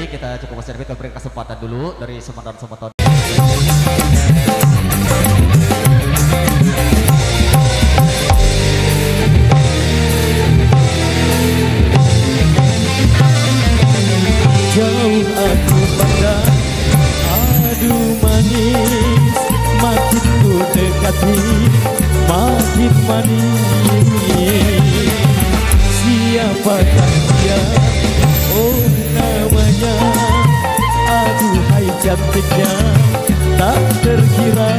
Kita cukup servis, kita beri kesempatan dulu dari Sumatera. Jauh aku pandang, aduh manis, makin ku dekati, makin manis. Siapakah dia? Oh namanya, aduhai cantiknya, tak terkira.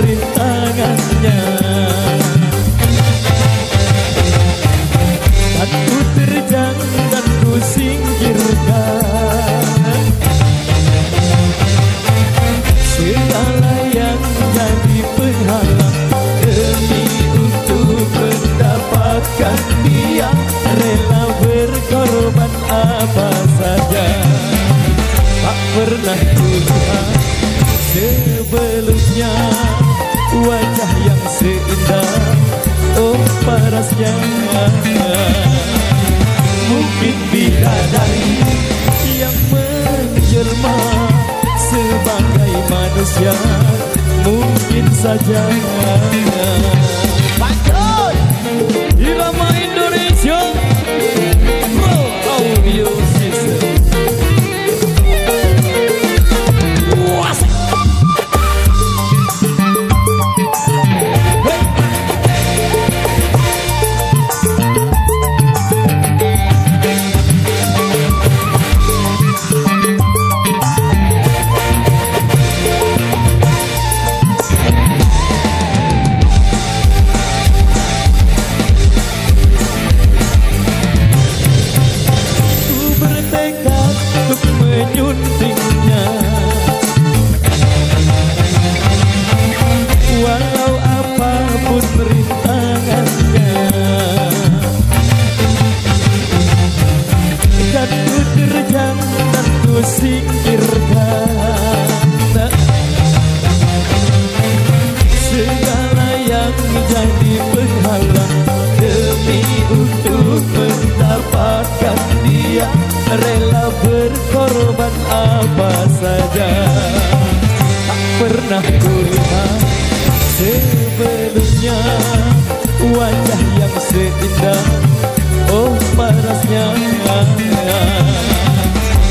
Rintangannya tak ku terjang dan ku singkirkan segala yang jadi penghalang demi untuk mendapatkan dia, rela berkorban apa saja. Tak pernah ku lihat sebelumnya wajah yang seindah, oh parasnya. Mungkin bidadari yang menjelma sebagai manusia, mungkin saja. Panjang irama Indonesia Pro Audio System. Menyuntingnya walau apapun rintangannya, dan ku terjang dan ku singkirkan segala yang jadi penghalang demi untuk mendapatkan dia, rela berkorban apa saja. Tak pernah ku lihat sebelumnya wajah yang seindah, oh parasnya.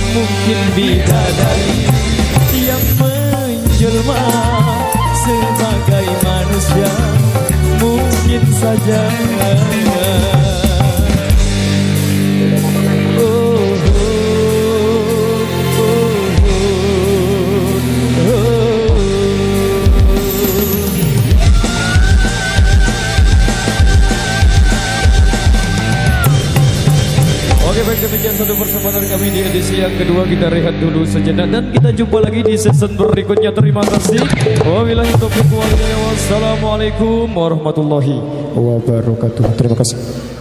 Mungkin bidadari yang menjelma sebagai manusia, mungkin saja. saja satu persembahan kami di edisi yang kedua. Kita rehat dulu sejenak dan kita jumpa lagi di season berikutnya. Terima kasih. Wabillahi taufiq wal hidayah. Wassalamualaikum warahmatullahi wabarakatuh. Terima kasih.